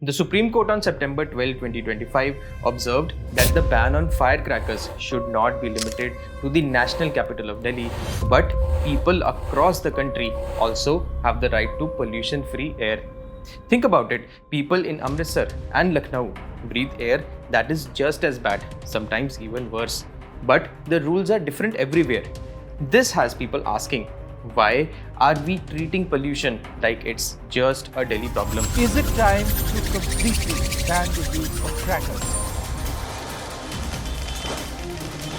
The Supreme Court on September 12, 2025 observed that the ban on firecrackers should not be limited to the national capital of Delhi, but people across the country also have the right to pollution-free air. Think about it, people in Amritsar and Lucknow breathe air that is just as bad, sometimes even worse. But the rules are different everywhere. This has people asking, why are we treating pollution like it's just a Delhi problem? Is it time to completely ban the use of crackers?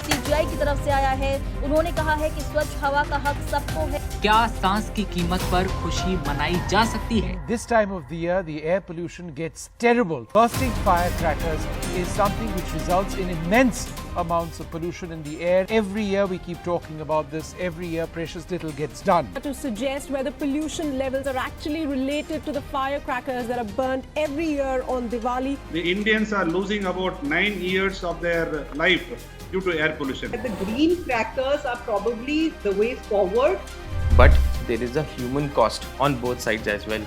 CGI की तरफ से आया है। उन्होंने कहा है कि स्वच्छ हवा का हक सबको है। क्या सांस की कीमत पर खुशी मनाई जा सकती है? This time of the year, the air pollution gets terrible. Bursting firecrackers is something which results in immense amounts of pollution in the air. Every year we keep talking about this. Every year precious little gets done. To suggest whether pollution levels are actually related to the firecrackers that are burnt every year on Diwali. The Indians are losing about 9 years of their life due to air pollution. The green crackers are probably the way forward. But there is a human cost on both sides as well.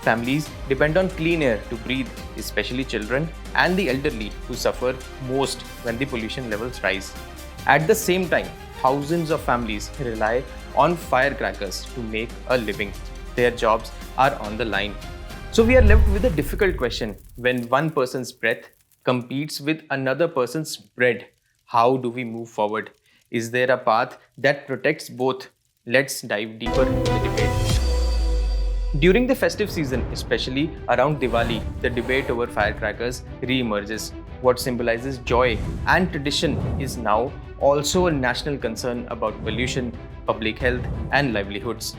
Families depend on clean air to breathe, especially children and the elderly who suffer most when the pollution levels rise. At the same time, thousands of families rely on firecrackers to make a living. Their jobs are on the line. So we are left with a difficult question. When one person's breath competes with another person's bread, how do we move forward? Is there a path that protects both? Let's dive deeper into the debate. During the festive season, especially around Diwali, the debate over firecrackers re-emerges. What symbolizes joy and tradition is now also a national concern about pollution, public health, and livelihoods.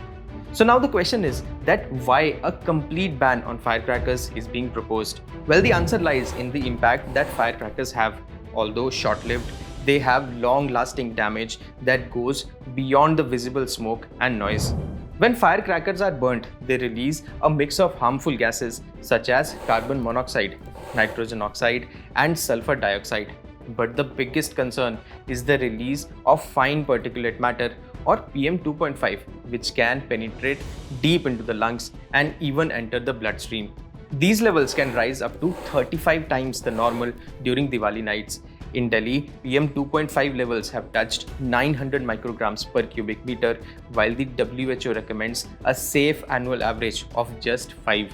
So now the question is that why a complete ban on firecrackers is being proposed? Well, the answer lies in the impact that firecrackers have. Although short-lived, they have long-lasting damage that goes beyond the visible smoke and noise. When firecrackers are burnt, they release a mix of harmful gases such as carbon monoxide, nitrogen oxide, and sulfur dioxide. But the biggest concern is the release of fine particulate matter or PM 2.5, which can penetrate deep into the lungs and even enter the bloodstream. These levels can rise up to 35 times the normal during Diwali nights. In Delhi, PM 2.5 levels have touched 900 micrograms per cubic meter, while the WHO recommends a safe annual average of just 5.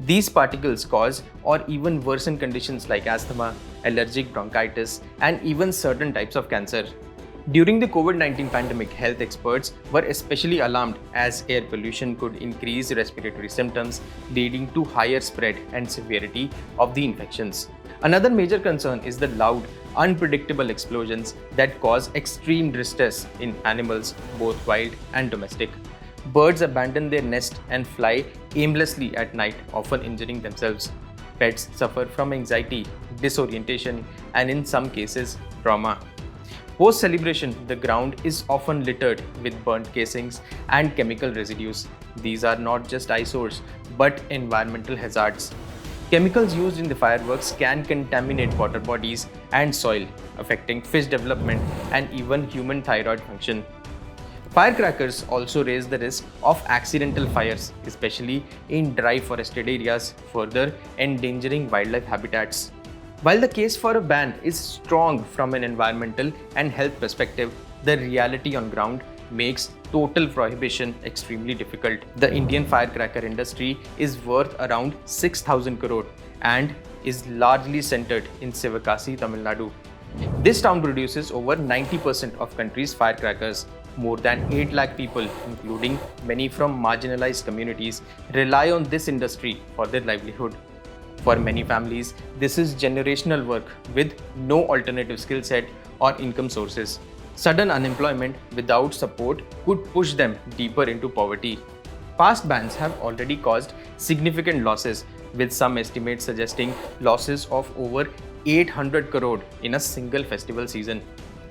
These particles cause or even worsen conditions like asthma, allergic bronchitis, and even certain types of cancer. During the COVID-19 pandemic, health experts were especially alarmed as air pollution could increase respiratory symptoms, leading to higher spread and severity of the infections. Another major concern is the loud, unpredictable explosions that cause extreme distress in animals, both wild and domestic. Birds abandon their nest and fly aimlessly at night, often injuring themselves. Pets suffer from anxiety, disorientation, and in some cases, trauma. Post-celebration, the ground is often littered with burnt casings and chemical residues. These are not just eyesores, but environmental hazards. Chemicals used in the fireworks can contaminate water bodies and soil, affecting fish development and even human thyroid function. Firecrackers also raise the risk of accidental fires, especially in dry forested areas, further endangering wildlife habitats. While the case for a ban is strong from an environmental and health perspective, the reality on ground makes total prohibition extremely difficult. The Indian firecracker industry is worth around 6,000 crore and is largely centered in Sivakasi, Tamil Nadu. This town produces over 90% of country's firecrackers. More than 8 lakh people, including many from marginalized communities, rely on this industry for their livelihood. For many families, this is generational work with no alternative skill set or income sources. Sudden unemployment without support could push them deeper into poverty. Past bans have already caused significant losses, with some estimates suggesting losses of over 800 crore in a single festival season.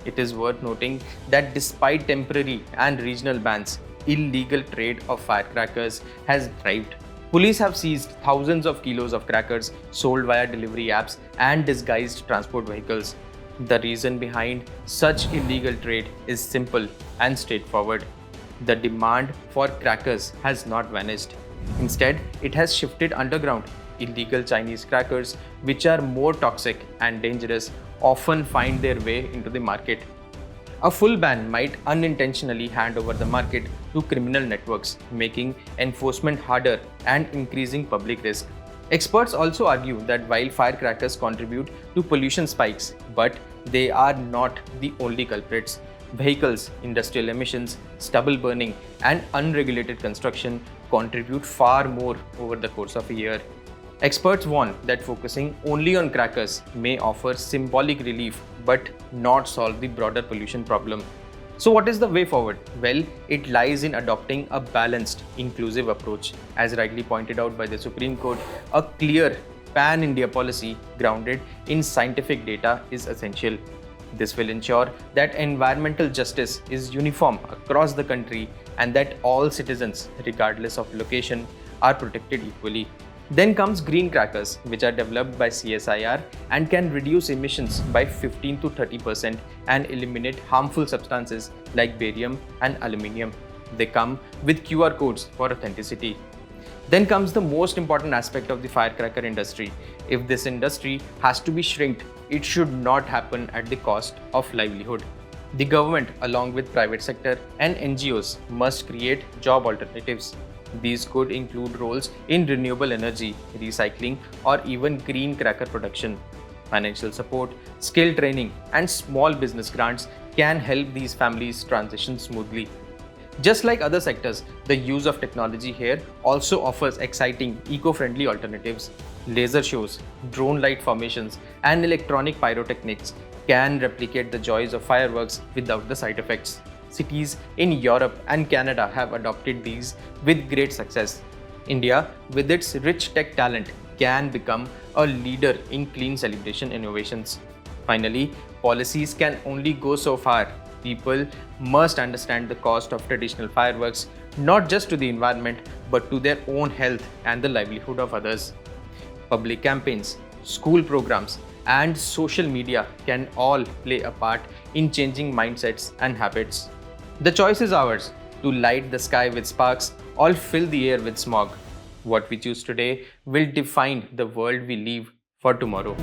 It is worth noting that despite temporary and regional bans, illegal trade of firecrackers has thrived. Police have seized thousands of kilos of crackers sold via delivery apps and disguised transport vehicles. The reason behind such illegal trade is simple and straightforward. The demand for crackers has not vanished. Instead, it has shifted underground. Illegal Chinese crackers, which are more toxic and dangerous, often find their way into the market. A full ban might unintentionally hand over the market to criminal networks, making enforcement harder and increasing public risk. Experts also argue that while firecrackers contribute to pollution spikes, but they are not the only culprits. Vehicles, industrial emissions, stubble burning, and unregulated construction contribute far more over the course of a year. Experts warn that focusing only on crackers may offer symbolic relief but not solve the broader pollution problem. So what is the way forward? Well, it lies in adopting a balanced, inclusive approach. As rightly pointed out by the Supreme Court, a clear pan-India policy grounded in scientific data is essential. This will ensure that environmental justice is uniform across the country and that all citizens, regardless of location, are protected equally. Then comes green crackers, which are developed by CSIR and can reduce emissions by 15 to 30% and eliminate harmful substances like barium and aluminium. They come with QR codes for authenticity. Then comes the most important aspect of the firecracker industry. If this industry has to be shrinked, it should not happen at the cost of livelihood. The government, along with private sector and NGOs, must create job alternatives. These could include roles in renewable energy, recycling, or even green cracker production. Financial support, skill training, and small business grants can help these families transition smoothly. Just like other sectors, the use of technology here also offers exciting, eco-friendly alternatives. Laser shows, drone light formations, and electronic pyrotechnics can replicate the joys of fireworks without the side effects. Cities in Europe and Canada have adopted these with great success. India, with its rich tech talent, can become a leader in clean celebration innovations. Finally, policies can only go so far. People must understand the cost of traditional fireworks, not just to the environment, but to their own health and the livelihood of others. Public campaigns, school programs, and social media can all play a part in changing mindsets and habits. The choice is ours, to light the sky with sparks or fill the air with smog. What we choose today will define the world we leave for tomorrow.